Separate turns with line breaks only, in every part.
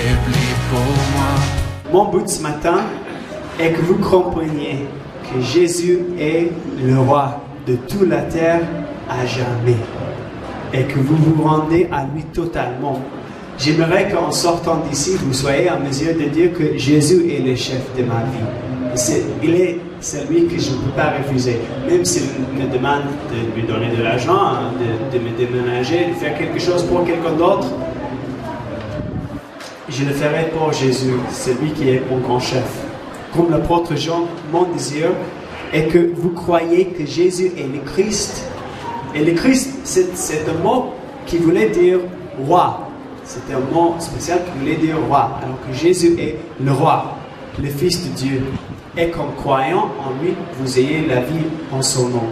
affaibli pour moi.
Mon but ce matin est que vous compreniez que Jésus est le roi de toute la terre à jamais et que vous vous rendez à lui totalement. J'aimerais qu'en sortant d'ici, vous soyez en mesure de dire que Jésus est le chef de ma vie. Il est celui que je ne peux pas refuser. Même s'il me demande de lui donner de l'argent, de me déménager, de faire quelque chose pour quelqu'un d'autre, je le ferai pour Jésus, celui qui est mon grand chef. Comme l'apôtre Jean, mon désir est que vous croyez que Jésus est le Christ. Et le Christ, c'est un mot qui voulait dire roi. C'était un mot spécial qui voulait dire roi. Alors que Jésus est le roi, le Fils de Dieu. Et qu'en croyant en lui, vous ayez la vie en son nom.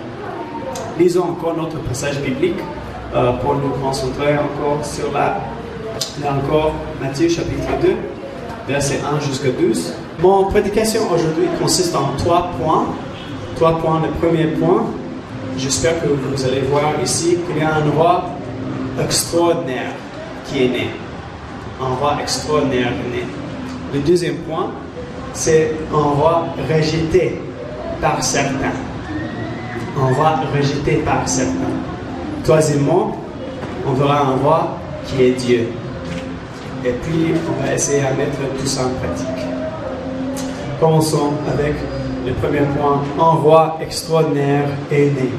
Lisons encore notre passage biblique pour nous concentrer encore sur là encore, Matthieu chapitre 2, verset 1 jusqu'à 12. Mon prédication aujourd'hui consiste en 3 points. 3 points. Le premier point, j'espère que vous allez voir ici qu'il y a un roi extraordinaire qui est né. Un roi extraordinaire est né. Le deuxième point, c'est un roi rejeté par certains. Un roi rejeté par certains. Troisièmement, on verra un roi qui est Dieu. Et puis, on va essayer à mettre tout ça en pratique. Commençons avec le premier point. Un roi extraordinaire est né.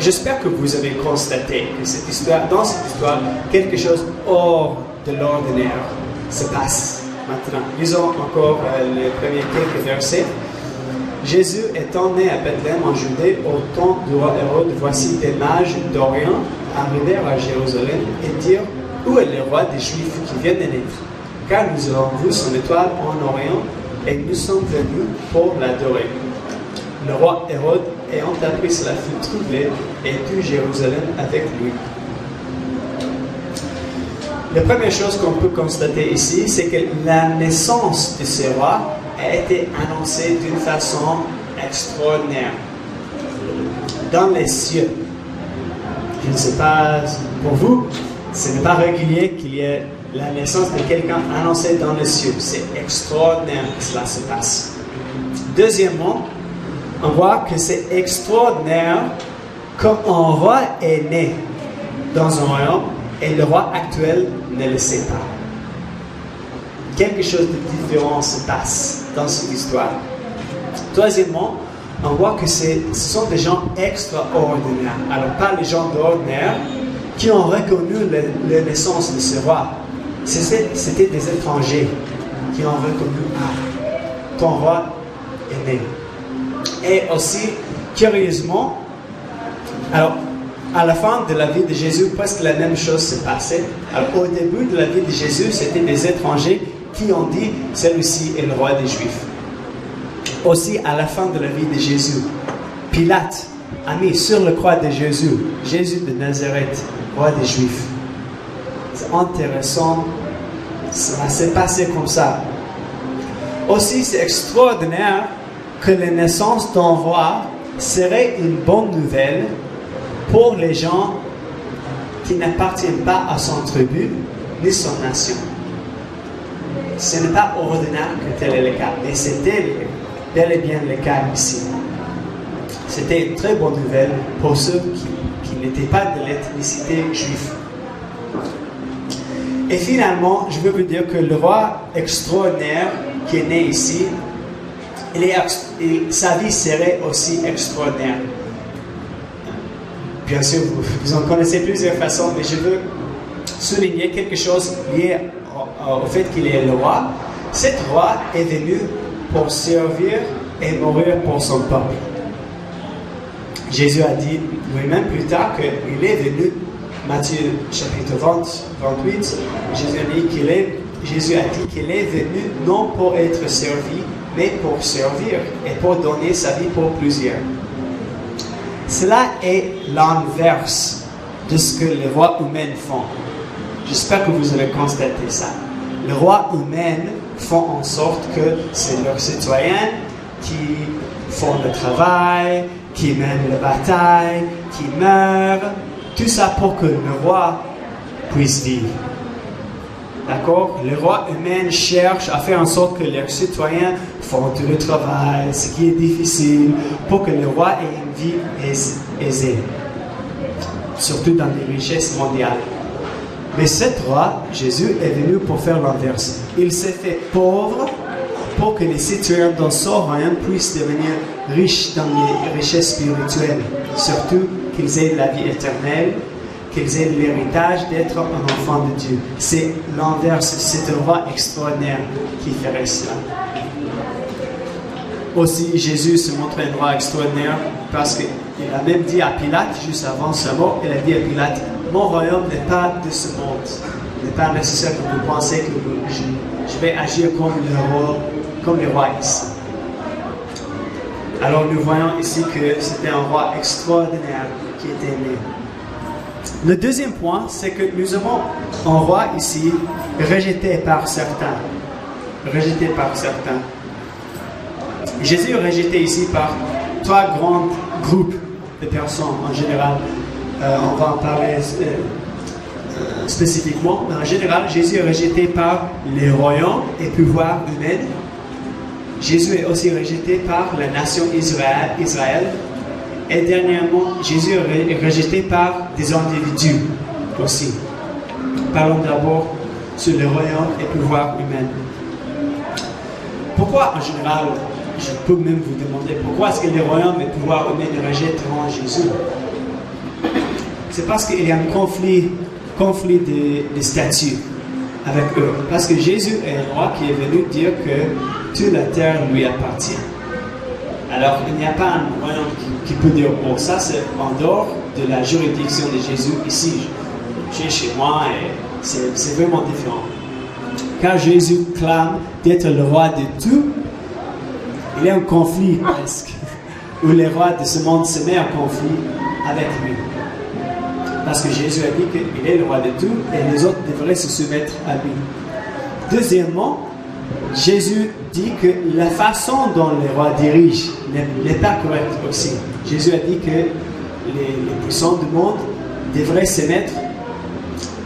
J'espère que vous avez constaté que dans cette histoire, quelque chose hors de l'ordinaire se passe maintenant. Lisons encore les premiers quelques versets. Jésus étant né à Bethléem en Judée au temps du roi Hérode, voici des mages d'Orient arrivèrent à Jérusalem et dirent: où est le roi des Juifs qui vient de naître? Car nous avons vu son étoile en Orient et nous sommes venus pour l'adorer. Le roi Hérode, ayant appris cela, fut troublé et tout Jérusalem avec lui. La première chose qu'on peut constater ici, c'est que la naissance de ce roi a été annoncée d'une façon extraordinaire. Dans les cieux. Je ne sais pas pour vous, ce n'est pas régulier qu'il y ait la naissance de quelqu'un annoncée dans les cieux. C'est extraordinaire que cela se passe. Deuxièmement, on voit que c'est extraordinaire quand un roi est né dans un royaume et le roi actuel ne le sait pas. Quelque chose de différent se passe dans cette histoire. Troisièmement, on voit que ce sont des gens extraordinaires. Alors, pas les gens d'ordinaire qui ont reconnu la naissance de ce roi. C'était des étrangers qui ont reconnu: ah, ton roi est né. Et aussi, curieusement, alors, à la fin de la vie de Jésus, presque la même chose s'est passée. Alors, au début de la vie de Jésus, c'était des étrangers qui ont dit: celui-ci est le roi des Juifs. Aussi, à la fin de la vie de Jésus, Pilate a mis sur la croix de Jésus, Jésus de Nazareth, roi des Juifs. C'est intéressant, ça s'est passé comme ça. Aussi, c'est extraordinaire que la naissance d'un roi serait une bonne nouvelle pour les gens qui n'appartiennent pas à son tribu ni son nation. Ce n'est pas ordinaire que tel est le cas, mais c'était bel et bien le cas ici. C'était une très bonne nouvelle pour ceux qui n'étaient pas de l'ethnicité juive. Et finalement, je veux vous dire que le roi extraordinaire qui est né ici, sa vie serait aussi extraordinaire. Bien sûr, vous en connaissez plusieurs façons, mais je veux souligner quelque chose lié au fait qu'il est le roi. Cet roi est venu pour servir et mourir pour son peuple. Jésus a dit lui-même plus tard qu'il est venu, Matthieu chapitre 28, Jésus a dit qu'il est venu non pour être servi, mais pour servir et pour donner sa vie pour plusieurs. Cela est l'inverse de ce que les rois humains font. J'espère que vous avez constaté ça. Les rois humains font en sorte que c'est leurs citoyens qui font le travail, qui mènent la bataille, qui meurent, tout ça pour que le roi puisse vivre. D'accord? Les rois eux-mêmes cherchent à faire en sorte que leurs citoyens font tout le travail, ce qui est difficile, pour que le roi ait une vie aisée, surtout dans les richesses mondiales. Mais cet roi, Jésus, est venu pour faire l'inverse. Il s'est fait pauvre pour que les citoyens dans son royaume puissent devenir riches dans les richesses spirituelles, surtout qu'ils aient la vie éternelle, qu'ils aient l'héritage d'être un enfant de Dieu. C'est l'inverse, c'est un roi extraordinaire qui ferait cela. Aussi, Jésus se montrait un roi extraordinaire parce qu'il a même dit à Pilate, juste avant sa mort, il a dit à Pilate, mon royaume n'est pas de ce monde. Il n'est pas nécessaire que vous pensiez que je vais agir comme le roi ici. Alors nous voyons ici que c'était un roi extraordinaire qui était né. Le deuxième point, c'est que nous avons un roi ici rejeté par certains. Rejeté par certains. Jésus est rejeté ici par trois grands groupes de personnes en général. On va en parler spécifiquement. Mais en général, Jésus est rejeté par les royaumes et pouvoirs humains. Jésus est aussi rejeté par la nation Israël. Et dernièrement, Jésus est rejeté par des individus aussi. Parlons d'abord sur le royaume et pouvoir humain. Pourquoi, en général, je peux même vous demander, pourquoi est-ce que les royaumes et pouvoirs humains rejetteront Jésus? C'est parce qu'il y a un conflit de statut avec eux. Parce que Jésus est un roi qui est venu dire que toute la terre lui appartient. Alors, il n'y a pas un royaume qui peut dire, bon, ça c'est en dehors de la juridiction de Jésus ici. J'ai chez moi et c'est vraiment différent. Quand Jésus clame d'être le roi de tout, il y a un conflit presque, où les rois de ce monde se mettent en conflit avec lui. Parce que Jésus a dit qu'il est le roi de tout et les autres devraient se soumettre à lui. Deuxièmement, Jésus dit que la façon dont les rois dirigent n'est pas correcte aussi. Jésus a dit que les puissants du monde devraient se mettre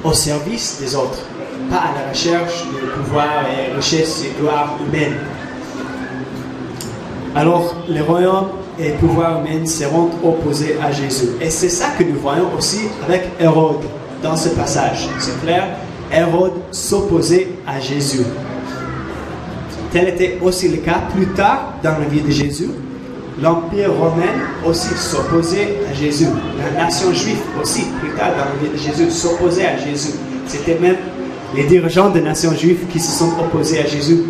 au service des autres, pas à la recherche de pouvoir et richesse et gloire humaine. Alors, les royaumes et pouvoirs humains seront opposés à Jésus. Et c'est ça que nous voyons aussi avec Hérode dans ce passage. C'est clair, Hérode s'opposait à Jésus. Tel était aussi le cas plus tard dans la vie de Jésus. L'Empire romain aussi s'opposait à Jésus. La nation juive aussi, plus tard dans la vie de Jésus, s'opposait à Jésus. C'était même les dirigeants des nations juives qui se sont opposés à Jésus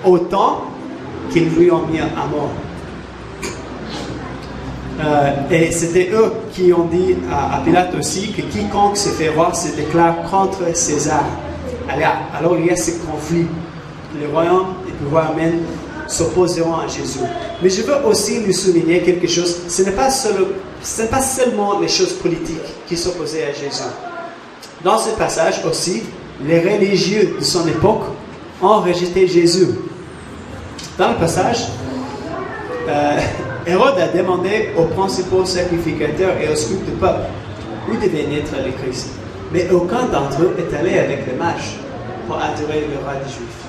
autant qu'ils lui ont mis à mort. Et c'était eux qui ont dit à Pilate aussi que quiconque se fait roi se déclare contre César. Alors il y a ce conflit. Les royaumes et les pouvoirs humains s'opposeront à Jésus. Mais je veux aussi nous souligner quelque chose. Ce n'est pas seulement les choses politiques qui s'opposaient à Jésus. Dans ce passage aussi, les religieux de son époque ont rejeté Jésus. Dans le passage, Hérode a demandé aux principaux sacrificateurs et aux scribes du peuple où devait naître le Christ. Mais aucun d'entre eux est allé avec les mages pour adorer le roi des Juifs.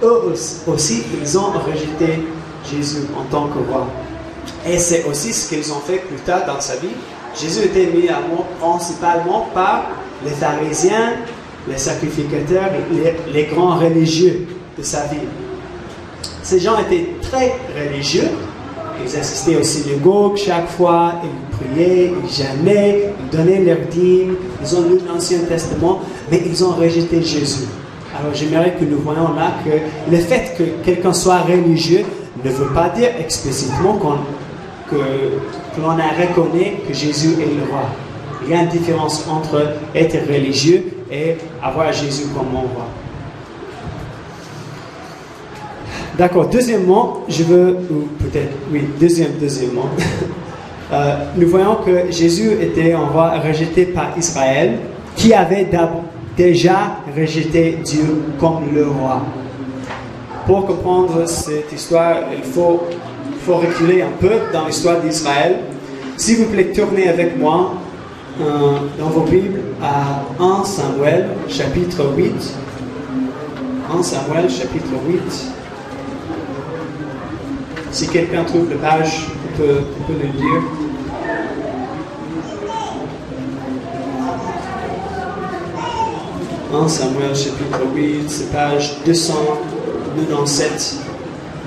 Eux aussi, ils ont rejeté Jésus en tant que roi. Et c'est aussi ce qu'ils ont fait plus tard dans sa vie. Jésus était mis à mort principalement par les pharisiens, les sacrificateurs et les grands religieux de sa vie. Ces gens étaient très religieux. Ils assistaient au synagogue chaque fois, ils priaient, ils jeûnaient, ils donnaient leurs dîmes, ils ont lu l'Ancien Testament, mais ils ont rejeté Jésus. Alors j'aimerais que nous voyons là que le fait que quelqu'un soit religieux ne veut pas dire explicitement que l'on a reconnu que Jésus est le roi. Il y a une différence entre être religieux et avoir Jésus comme mon roi. D'accord, deuxièmement, deuxièmement, nous voyons que Jésus était un roi rejeté par Israël, qui avait déjà rejeté Dieu comme le roi. Pour comprendre cette histoire, il faut reculer un peu dans l'histoire d'Israël. S'il vous plaît, tournez avec moi dans vos Bibles à 1 Samuel, chapitre 8. 1 Samuel, chapitre 8. Si quelqu'un trouve la page, on peut le lire. 1 Samuel, chapitre 8, c'est page 297,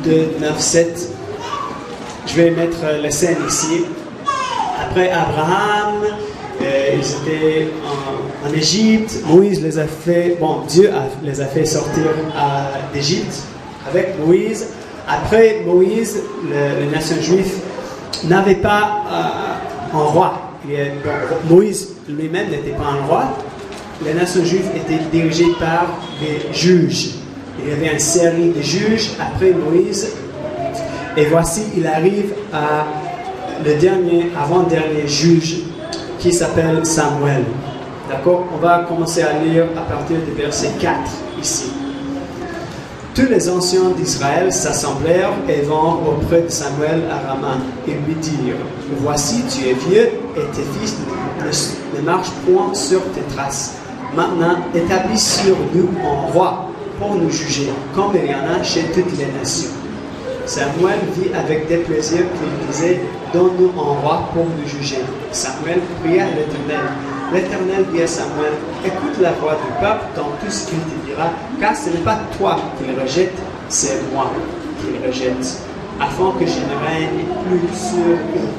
297. Je vais mettre la scène ici. Après Abraham, ils étaient en Égypte. Moïse les a fait, Dieu les a fait sortir d'Égypte avec Moïse. Après Moïse, les nations juives n'avaient pas un roi. Moïse lui-même n'était pas un roi. Les nations juives étaient dirigées par des juges. Il y avait une série de juges après Moïse. Et voici, il arrive à avant-dernier juge qui s'appelle Samuel. D'accord? On va commencer à lire à partir du verset 4 ici. Tous les anciens d'Israël s'assemblèrent et vinrent auprès de Samuel à Rama et lui dirent: Voici, tu es vieux et tes fils ne marchent point sur tes traces. Maintenant, établis sur nous un roi pour nous juger, comme il y en a chez toutes les nations. Samuel vit avec déplaisir qu'il disait: Donne-nous un roi pour nous juger. Samuel pria l'Éternel. L'Éternel dit à Samuel: Écoute la voix du peuple dans tout ce qu'il te dira, car ce n'est pas toi qu'il rejette, c'est moi qu'il rejette, afin que je ne règne plus sur eux.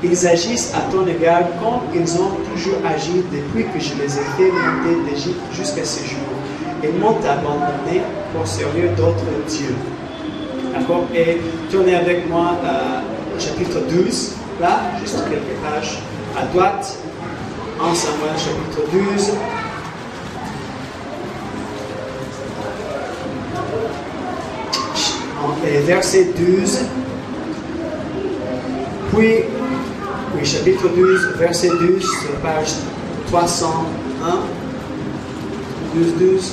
Ils agissent à ton égard comme ils ont toujours agi depuis que je les ai fait monter d'Égypte jusqu'à ce jour. Ils m'ont abandonné pour servir d'autres dieux. D'accord? Et tournez avec moi au chapitre 12, là, juste quelques pages à droite. 1 Samuel, chapitre 12. Et verset 12. Chapitre 12, verset 12, sur page 301. 12.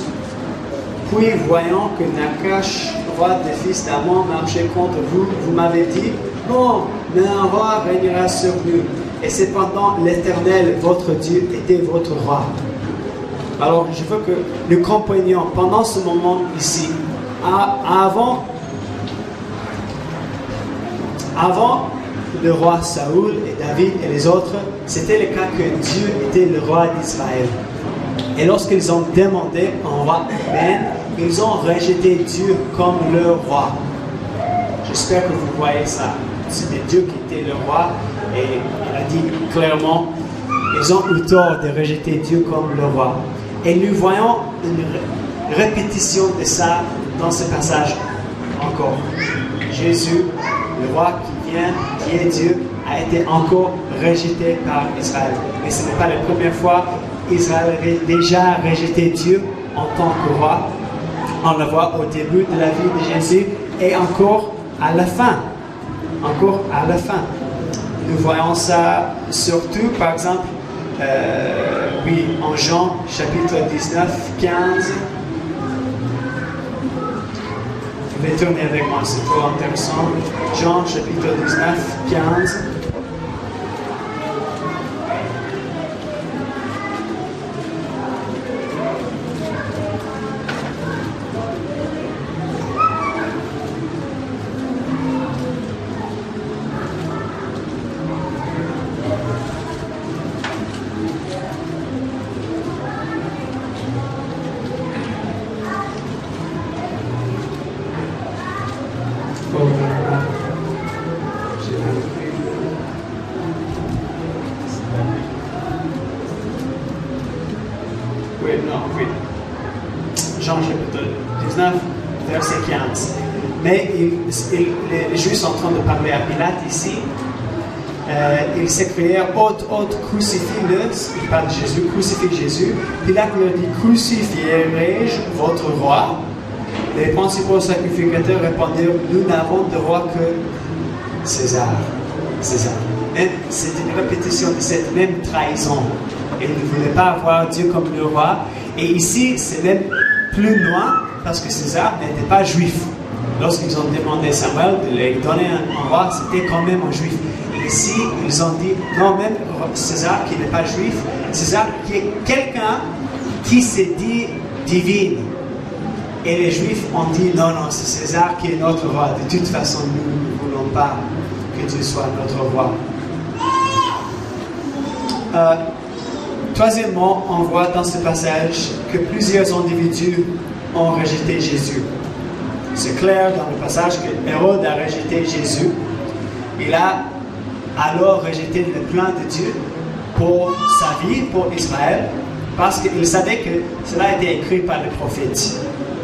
Puis, voyant que Nakash, roi des fils d'Amon, marchait contre vous, vous m'avez dit: Non, mais un roi régnera sur nous. Et cependant, l'Éternel, votre Dieu, était votre roi. Alors, je veux que nous comprenions pendant ce moment ici, avant le roi Saoul et David et les autres, c'était le cas que Dieu était le roi d'Israël. Et lorsqu'ils ont demandé un roi humain, ils ont rejeté Dieu comme leur roi. J'espère que vous voyez ça. C'était Dieu qui était le roi et il a dit clairement, ils ont eu tort de rejeter Dieu comme le roi. Et nous voyons une répétition de ça dans ce passage encore. Jésus, le roi qui vient, qui est Dieu, a été encore rejeté par Israël. Mais ce n'est pas la première fois. Israël avait déjà rejeté Dieu en tant que roi. On le voit au début de la vie de Jésus et encore à la fin. Encore à la fin. Nous voyons ça surtout, par exemple, en Jean, chapitre 19, 15. Vous pouvez tourner avec moi, c'est trop intéressant. Jean, chapitre 19, 15. Jean chapitre 19, verset 15. Mais les Juifs sont en train de parler à Pilate ici. Ils s'écrièrent: Haute, crucifie-le. Il parle de Jésus, crucifie Jésus. Pilate leur dit: Crucifierai-je votre roi? Les principaux sacrificateurs répondirent: Nous n'avons de roi que César. C'est une répétition de cette même trahison. Ils ne voulaient pas avoir Dieu comme le roi. Et ici, c'est même plus loin, parce que César n'était pas juif. Lorsqu'ils ont demandé à Samuel de lui donner un roi, c'était quand même un juif. Ils ici, ils ont dit, non, même César qui n'est pas juif, César qui est quelqu'un qui s'est dit divine. Et les Juifs ont dit, non, non, c'est César qui est notre roi. De toute façon, nous ne voulons pas que Dieu soit notre roi. Troisièmement, on voit dans ce passage que plusieurs individus ont rejeté Jésus. C'est clair dans le passage que Hérode a rejeté Jésus. Il a alors rejeté le plan de Dieu pour sa vie, pour Israël, parce qu'il savait que cela a été écrit par le prophète.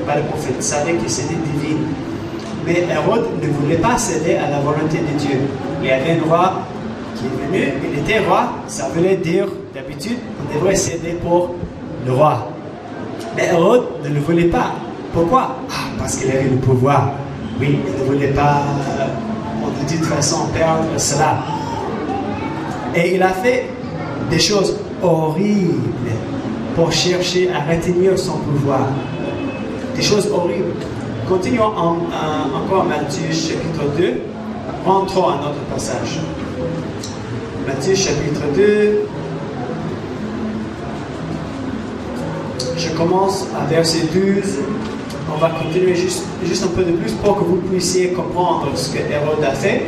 Il savait que c'était divin. Mais Hérode ne voulait pas céder à la volonté de Dieu. Il y avait un roi qui est venu, il était roi, ça voulait dire, d'habitude, on devrait céder pour le roi. Mais Hérode ne le voulait pas. Pourquoi? Parce qu'il avait le pouvoir. Oui, il ne voulait pas, de toute façon, perdre cela. Et il a fait des choses horribles pour chercher à retenir son pouvoir. Des choses horribles. Continuons encore Matthieu chapitre 2. Rentrons à notre passage. Matthieu chapitre 2. Je commence à verset 12. On va continuer juste un peu de plus pour que vous puissiez comprendre ce que Hérode a fait.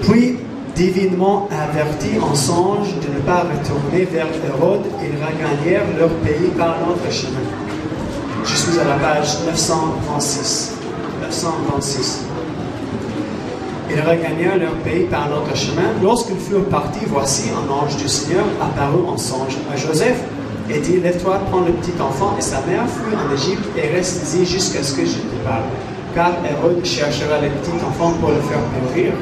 Puis, divinement avertis en songe de ne pas retourner vers Hérode, ils regagnèrent leur pays par l'autre chemin. Je suis à la page 936. 926. Ils regagnèrent leur pays par l'autre chemin. Lorsqu'ils furent partis, voici un ange du Seigneur apparut en songe à Joseph et dit, lève-toi, prends le petit enfant et sa mère, fuis en Égypte et reste-y jusqu'à ce que je te parle. Car Hérode cherchera le petit enfant pour le faire périr.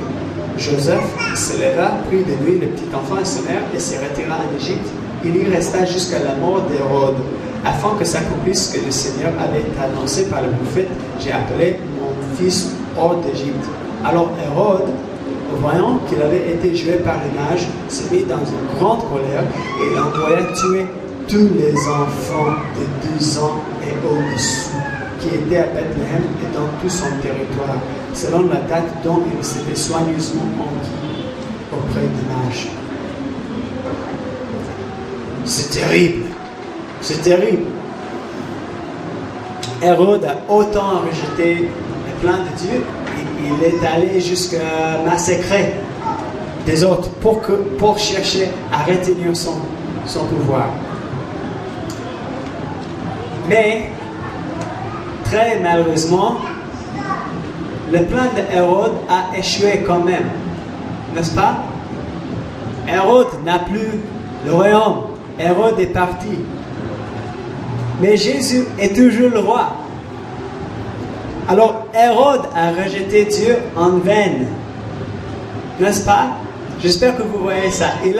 Joseph se leva, prit de lui le petit enfant et sa mère et se retira en Égypte. Il y resta jusqu'à la mort d'Hérode, afin que s'accomplisse ce que le Seigneur avait annoncé par le prophète. J'ai appelé mon fils hors d'Égypte. Alors Hérode, voyant qu'il avait été joué par les mages, se mit dans une grande colère et envoya tuer tous les enfants de 12 ans et au-dessous qui étaient à Bethléem et dans tout son territoire, selon la date dont il s'était soigneusement enquis auprès des mages. C'est terrible. C'est terrible. Hérode a autant rejeté le plan de Dieu, il est allé jusqu'à massacrer des autres pour chercher à retenir son pouvoir. Mais, très malheureusement, le plan d'Hérode a échoué quand même. N'est-ce pas? Hérode n'a plus le royaume. Hérode est parti. Mais Jésus est toujours le roi. Alors, Hérode a rejeté Dieu en vain. N'est-ce pas? J'espère que vous voyez ça. Il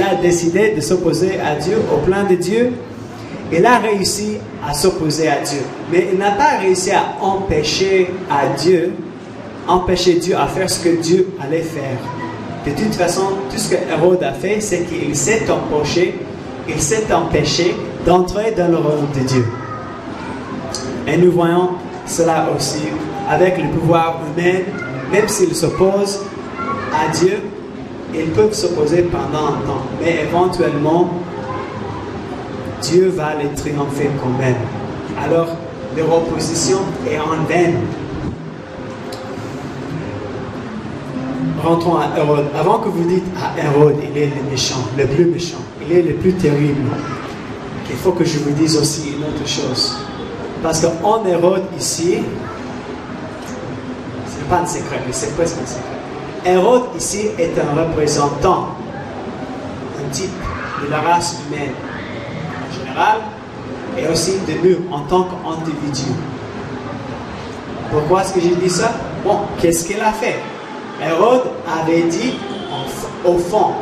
a décidé de s'opposer à Dieu, au plan de Dieu. Il a réussi à s'opposer à Dieu. Mais il n'a pas réussi à empêcher Dieu à faire ce que Dieu allait faire. De toute façon, tout ce que Hérode a fait, c'est qu'il s'est empêché d'entrer dans le royaume de Dieu. Et nous voyons cela aussi avec le pouvoir humain. Même s'ils s'opposent à Dieu, ils peuvent s'opposer pendant un temps. Mais éventuellement, Dieu va les triompher quand même. Alors, leur opposition est en vain. Rentrons à Hérode. Avant que vous dites, Hérode, il est le méchant, le plus méchant, il est le plus terrible. Il faut que je vous dise aussi une autre chose. Parce qu'en Hérode ici, ce n'est pas un secret, mais c'est presque un secret. Hérode ici est un représentant, un type de la race humaine en général, et aussi de nous en tant qu'individu. Pourquoi est-ce que j'ai dit ça? Bon, qu'est-ce qu'il a fait? Hérode avait dit, au fond,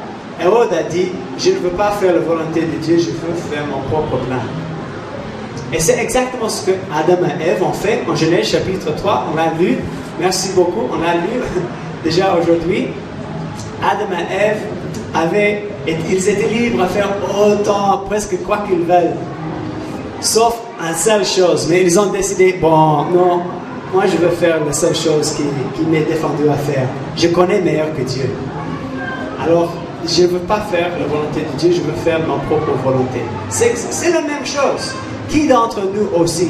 Hérode a dit, je ne veux pas faire la volonté de Dieu, je veux faire mon propre plan. Et c'est exactement ce que Adam et Ève ont fait en Genèse chapitre 3. On l'a lu, merci beaucoup, on l'a lu déjà aujourd'hui. Adam et Ève ils étaient libres à faire autant, presque quoi qu'ils veulent. Sauf une seule chose, mais ils ont décidé, bon, non, moi je veux faire la seule chose qui m'est défendue à faire. Je connais meilleur que Dieu. Alors, je ne veux pas faire la volonté de Dieu, je veux faire ma propre volonté. C'est la même chose. Qui d'entre nous aussi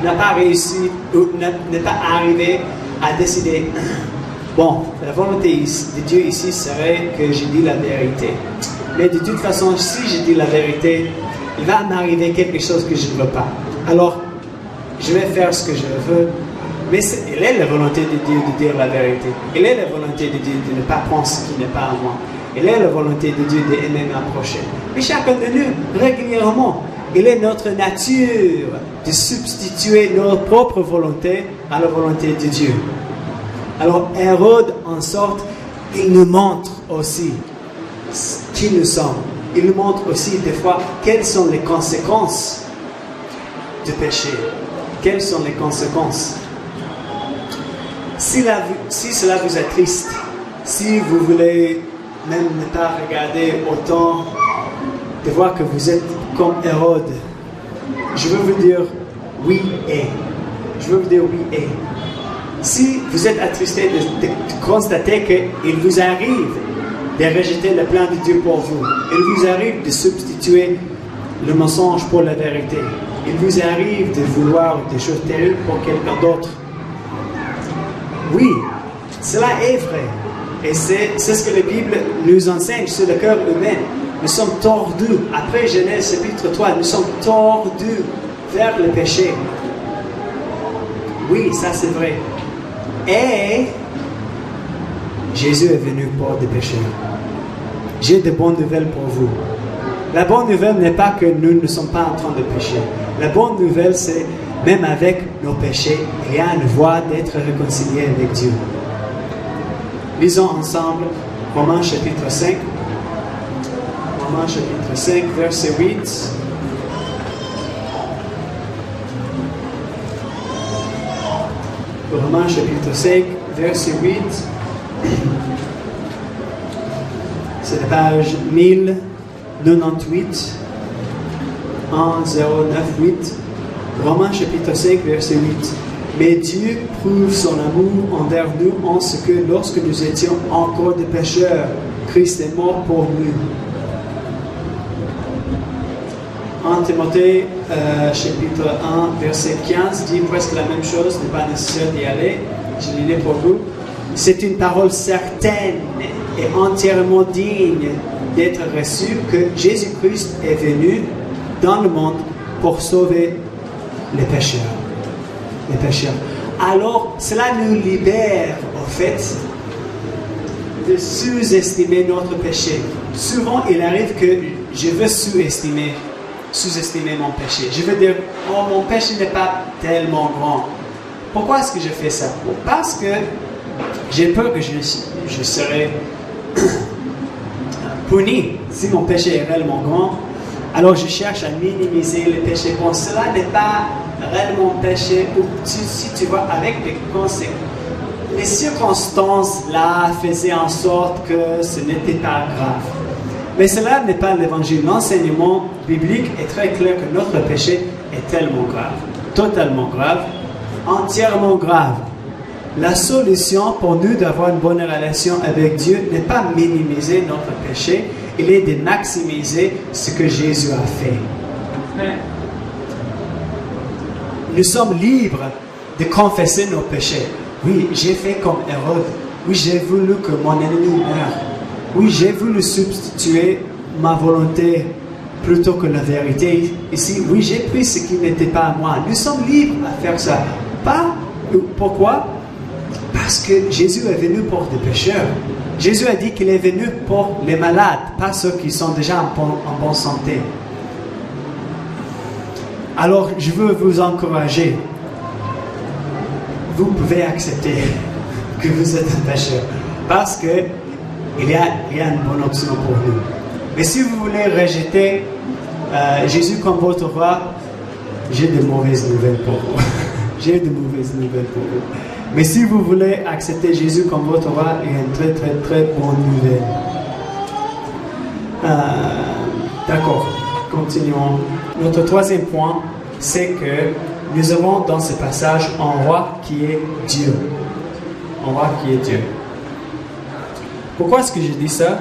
n'a pas réussi ou n'est pas arrivé à décider, bon, la volonté de Dieu ici serait que je dis la vérité. Mais de toute façon, si je dis la vérité, il va m'arriver quelque chose que je ne veux pas. Alors, je vais faire ce que je veux. Mais il est la volonté de Dieu de dire la vérité. Il est la volonté de Dieu de ne pas prendre ce qui n'est pas à moi. Il est la volonté de Dieu d'aimer ma prochaine. Mais chacun de nous, régulièrement, il est notre nature de substituer notre propre volonté à la volonté de Dieu. Alors, Hérode, en sorte, il nous montre aussi qui nous sommes. Il nous montre aussi, des fois, quelles sont les conséquences du péché. Quelles sont les conséquences? Si cela vous attriste, si vous voulez même ne pas regarder autant, de voir que vous êtes comme Hérode, je veux vous dire oui et. Je veux vous dire oui et. Si vous êtes attristé de constater qu'il vous arrive de rejeter le plan de Dieu pour vous, il vous arrive de substituer le mensonge pour la vérité, il vous arrive de vouloir des choses terribles pour quelqu'un d'autre. Oui, cela est vrai. Et c'est ce que la Bible nous enseigne sur le cœur humain. Nous sommes tordus. Après Genèse chapitre 3, nous sommes tordus vers le péché. Oui, ça c'est vrai. Et Jésus est venu pour des pécheurs. J'ai de bonnes nouvelles pour vous. La bonne nouvelle n'est pas que nous ne sommes pas en train de pécher. La bonne nouvelle, c'est même avec nos péchés, rien ne voit d'être réconcilié avec Dieu. Lisons ensemble Romains chapitre 5. Romains chapitre 5, verset 8. Romains chapitre 5, verset 8. C'est la page 1098. 1098. Romains chapitre 5, verset 8. Mais Dieu prouve son amour envers nous en ce que lorsque nous étions encore des pécheurs, Christ est mort pour nous. 1 Timothée chapitre 1, verset 15 dit presque la même chose, n'est pas nécessaire d'y aller, je l'ai pour vous. C'est une parole certaine et entièrement digne d'être reçue que Jésus-Christ est venu dans le monde pour sauver les pécheurs. Les pécheurs. Alors, cela nous libère, au fait, de sous-estimer notre péché. Souvent, il arrive que je veux sous-estimer mon péché. Je veux dire, oh, mon péché n'est pas tellement grand. Pourquoi est-ce que je fais ça? Parce que j'ai peur que je serai puni si mon péché est réellement grand. Alors je cherche à minimiser le péché. Bon, cela n'est pas réellement péché. Ou si tu vois, avec les conséquences, les circonstances là faisaient en sorte que ce n'était pas grave. Mais cela n'est pas l'évangile. L'enseignement biblique est très clair que notre péché est tellement grave, totalement grave, entièrement grave. La solution pour nous d'avoir une bonne relation avec Dieu n'est pas minimiser notre péché, il est de maximiser ce que Jésus a fait. Nous sommes libres de confesser nos péchés. Oui, j'ai fait comme Hérode. Oui, j'ai voulu que mon ennemi meure. Oui, j'ai voulu substituer ma volonté plutôt que la vérité. Ici, oui, j'ai pris ce qui n'était pas à moi. Nous sommes libres à faire ça. Pourquoi? Parce que Jésus est venu pour des pécheurs. Jésus a dit qu'il est venu pour les malades, pas ceux qui sont déjà en bonne santé. Alors, je veux vous encourager. Vous pouvez accepter que vous êtes un pécheur. Parce que il y a une bonne option pour nous. Mais si vous voulez rejeter Jésus comme votre roi, j'ai de mauvaises nouvelles pour vous. J'ai de mauvaises nouvelles pour vous. Mais si vous voulez accepter Jésus comme votre roi, il y a une très très très bonne nouvelle. D'accord, continuons. Notre troisième point, c'est que nous avons dans ce passage un roi qui est Dieu. Un roi qui est Dieu. Pourquoi est-ce que je dis ça?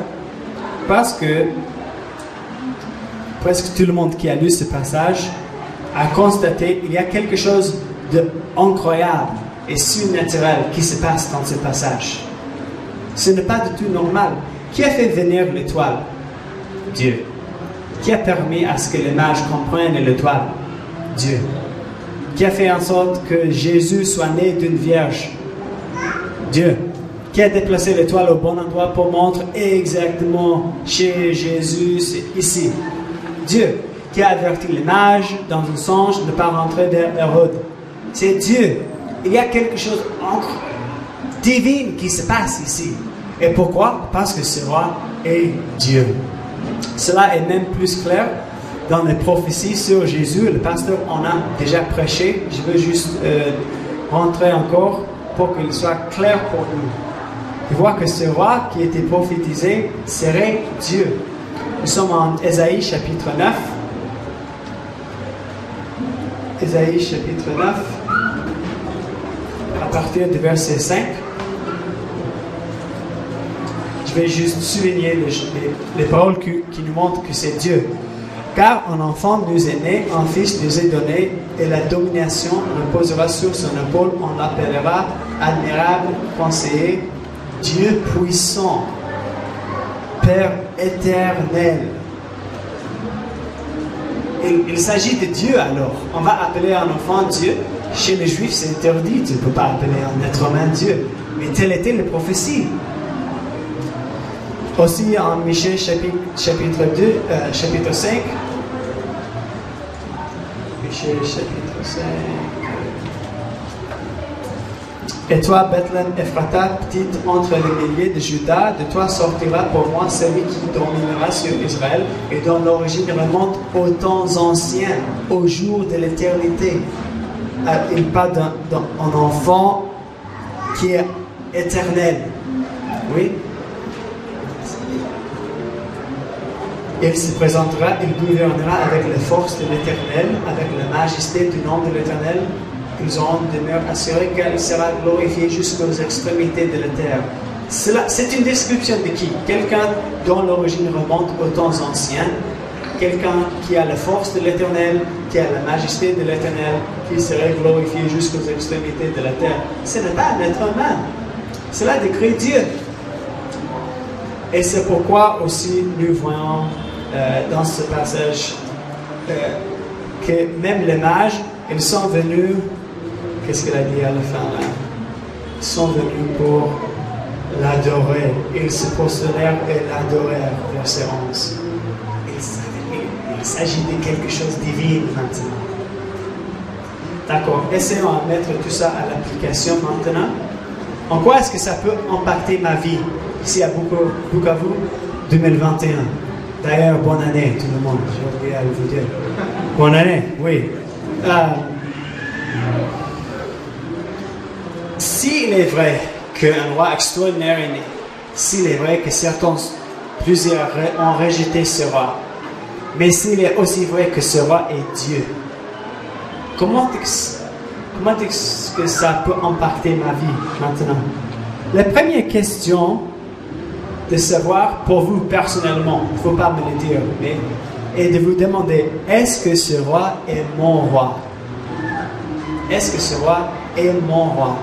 Parce que presque tout le monde qui a lu ce passage a constaté qu'il y a quelque chose d'incroyable et surnaturel qui se passe dans ce passage. Ce n'est pas du tout normal. Qui a fait venir l'étoile? Dieu. Qui a permis à ce que les mages comprennent l'étoile? Dieu. Qui a fait en sorte que Jésus soit né d'une vierge? Dieu. Qui a déplacé l'étoile au bon endroit pour montrer exactement chez Jésus ici? Dieu. Qui a averti les mages dans un songe de ne pas rentrer vers Hérode? C'est Dieu. Il y a quelque chose de divin qui se passe ici. Et pourquoi? Parce que ce roi est Dieu. Cela est même plus clair dans les prophéties sur Jésus. Le pasteur en a déjà prêché. Je veux juste rentrer encore pour qu'il soit clair pour nous. Il voit que ce roi qui était prophétisé serait Dieu. Nous sommes en Ésaïe chapitre 9. Ésaïe chapitre 9, à partir du verset 5. Je vais juste souligner les paroles qui nous montrent que c'est Dieu. Car un enfant nous est né, un fils nous est donné, et la domination reposera sur son épaule. On l'appellera admirable, conseiller, Dieu puissant, Père éternel. Il s'agit de Dieu alors. On va appeler un enfant Dieu. Chez les Juifs, c'est interdit. Tu ne peux pas appeler un être humain Dieu. Mais telle était la prophétie. Aussi en Michée chapitre 2, chapitre 5. Michée chapitre 5. Et toi, Bethléem Ephrata, petite entre les milliers de Juda, de toi sortira pour moi celui qui dominera sur Israël et dont l'origine remonte aux temps anciens, au jour de l'éternité. Il parle d'un enfant qui est éternel. Oui. Il se présentera, il gouvernera avec la force de l'Éternel, avec la majesté du nom de l'Éternel. Ils auront une demeure assurée qu'elle sera glorifiée jusqu'aux extrémités de la terre. C'est une description de qui? Quelqu'un dont l'origine remonte aux temps anciens, quelqu'un qui a la force de l'Éternel, qui a la majesté de l'Éternel, qui serait glorifié jusqu'aux extrémités de la terre. Ce n'est pas un être humain. Cela décrit Dieu. Et c'est pourquoi aussi nous voyons dans ce passage que même les mages, ils sont venus, qu'est-ce qu'il a dit à la fin là? Ils sont venus pour l'adorer. Ils se prosternèrent et l'adorèrent, verset 11. Il s'agit de quelque chose de divin maintenant. D'accord, essayons de mettre tout ça à l'application maintenant. En quoi est-ce que ça peut impacter ma vie? Ici à Bukavu, 2021. D'ailleurs, bonne année tout le monde. J'ai oublié à vous dire. Bonne année, oui. S'il est vrai qu'un roi extraordinaire est né, s'il est vrai que plusieurs ont rejeté ce roi, mais s'il est aussi vrai que ce roi est Dieu, comment est-ce que ça peut impacter ma vie maintenant? La première question de savoir pour vous personnellement, il ne faut pas me le dire, mais est de vous demander, est-ce que ce roi est mon roi? Est-ce que ce roi est mon roi?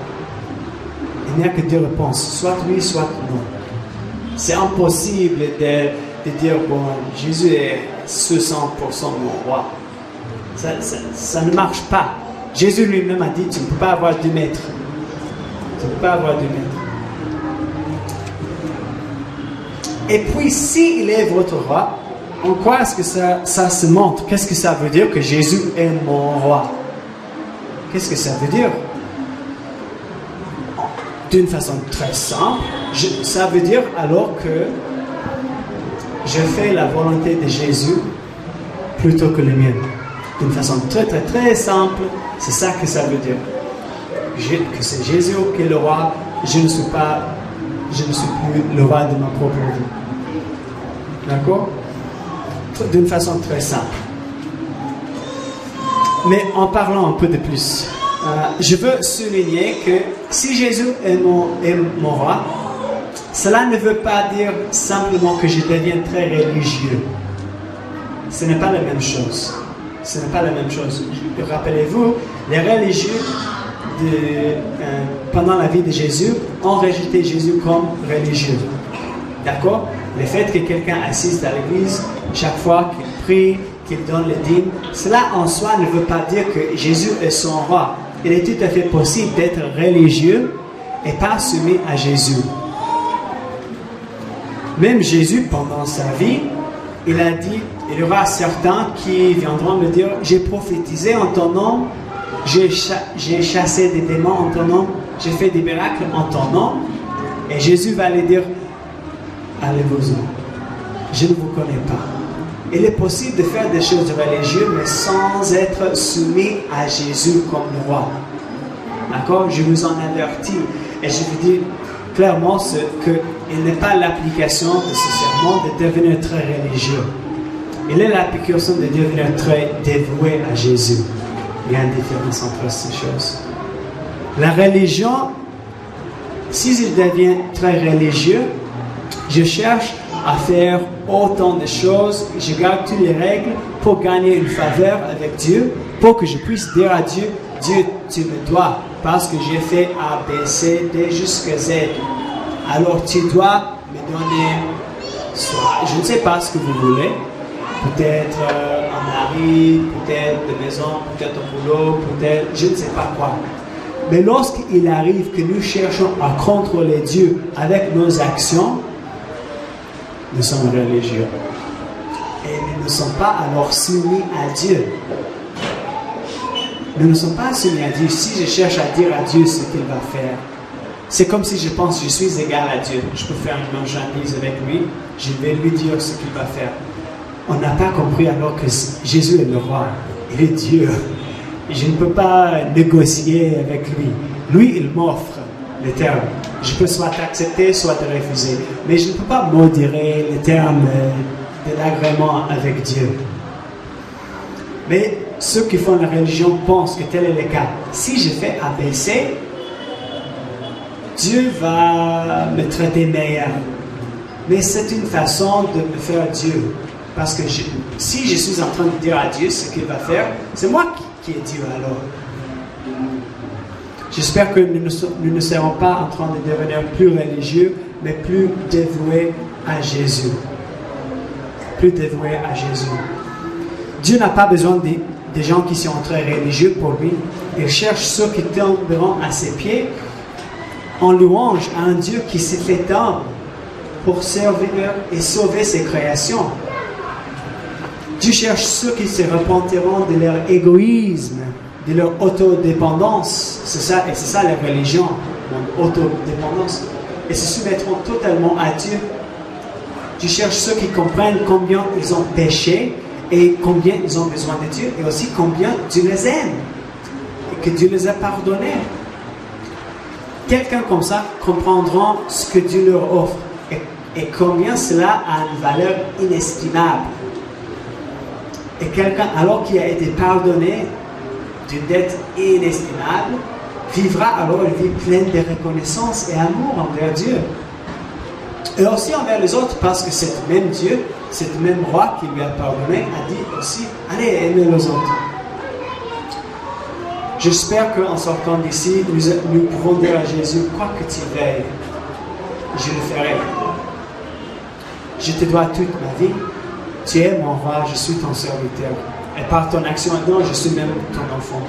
Il n'y a que deux réponses, soit oui, soit non. C'est impossible de dire, bon, Jésus est 60% mon roi. Ça ne marche pas. Jésus lui-même a dit, tu ne peux pas avoir 2 mètres. Tu ne peux pas avoir 2 mètres. Et puis, s'il est votre roi, en quoi est-ce que ça se montre? Qu'est-ce que ça veut dire que Jésus est mon roi? Qu'est-ce que ça veut dire? D'une façon très simple, ça veut dire alors que je fais la volonté de Jésus plutôt que le mien. D'une façon très très très simple, c'est ça que ça veut dire. Que c'est Jésus qui est le roi, je ne suis plus le roi de ma propre vie. D'accord? D'une façon très simple. Mais en parlant un peu de plus, je veux souligner que si Jésus est mon roi, cela ne veut pas dire simplement que je deviens très religieux. Ce n'est pas la même chose. Ce n'est pas la même chose. Rappelez-vous, les religieux pendant la vie de Jésus ont rejeté Jésus comme religieux. D'accord? Le fait que quelqu'un assiste à l'église chaque fois qu'il prie, qu'il donne le dîme, cela en soi ne veut pas dire que Jésus est son roi. Il est tout à fait possible d'être religieux et pas soumis à Jésus. Même Jésus, pendant sa vie, il a dit, il y aura certains qui viendront me dire, j'ai prophétisé en ton nom, j'ai chassé des démons en ton nom, j'ai fait des miracles en ton nom. Et Jésus va lui dire, allez-vous-en, je ne vous connais pas. Il est possible de faire des choses religieuses, mais sans être soumis à Jésus comme le roi. D'accord? Je vous en avertis. Et je vous dis clairement qu'il n'est pas l'application de ce serment de devenir très religieux. Il est l'application de devenir très dévoué à Jésus. Il y a une différence entre ces choses. La religion, si je deviens très religieux, je cherche à faire autant de choses, je garde toutes les règles pour gagner une faveur avec Dieu, pour que je puisse dire à Dieu, Dieu, tu me dois, parce que j'ai fait A, B, C, D jusqu'à Z. Alors tu dois me donner, soit, je ne sais pas ce que vous voulez, peut-être un mari, peut-être une maison, peut-être un boulot, peut-être, je ne sais pas quoi. Mais lorsqu'il arrive que nous cherchons à contrôler Dieu avec nos actions, nous sommes religieux. Et nous ne sommes pas alors soumis à Dieu. Nous ne sommes pas soumis à Dieu. Si je cherche à dire à Dieu ce qu'il va faire, c'est comme si je pense que je suis égal à Dieu. Je peux faire une marchandise avec lui, je vais lui dire ce qu'il va faire. On n'a pas compris alors que Jésus est le roi. Il est Dieu. Et je ne peux pas négocier avec lui. Lui, il m'offre les termes. Je peux soit t'accepter, soit te refuser. Mais je ne peux pas modérer les termes de l'agrément avec Dieu. Mais ceux qui font la religion pensent que tel est le cas. Si je fais ABC, Dieu va me traiter meilleur. Mais c'est une façon de me faire Dieu. Parce que si je suis en train de dire à Dieu ce qu'il va faire, c'est moi qui est Dieu alors. J'espère que nous ne serons pas en train de devenir plus religieux, mais plus dévoués à Jésus. Plus dévoués à Jésus. Dieu n'a pas besoin des gens qui sont très religieux pour lui. Il cherche ceux qui tomberont à ses pieds en louange à un Dieu qui s'est fait homme pour servir et sauver ses créations. Dieu cherche ceux qui se repentiront de leur égoïsme, de leur autodépendance. C'est ça, et c'est ça la religion, l'autodépendance. Et se soumettront totalement à Dieu. Dieu cherche ceux qui comprennent combien ils ont péché et combien ils ont besoin de Dieu, et aussi combien Dieu les aime et que Dieu les a pardonnés. Quelqu'un comme ça comprendront ce que Dieu leur offre et combien cela a une valeur inestimable. Et quelqu'un, alors qu'il a été pardonné d'une dette inestimable, vivra alors une vie pleine de reconnaissance et amour envers Dieu. Et aussi envers les autres, parce que cet même Dieu, cet même roi qui lui a pardonné, a dit aussi, allez, aimez les autres. J'espère qu'en sortant d'ici, nous pouvons dire à Jésus, quoi que tu veuilles, je le ferai. Je te dois toute ma vie. Tu es mon roi, je suis ton serviteur. Et par ton action maintenant, je suis même ton enfant.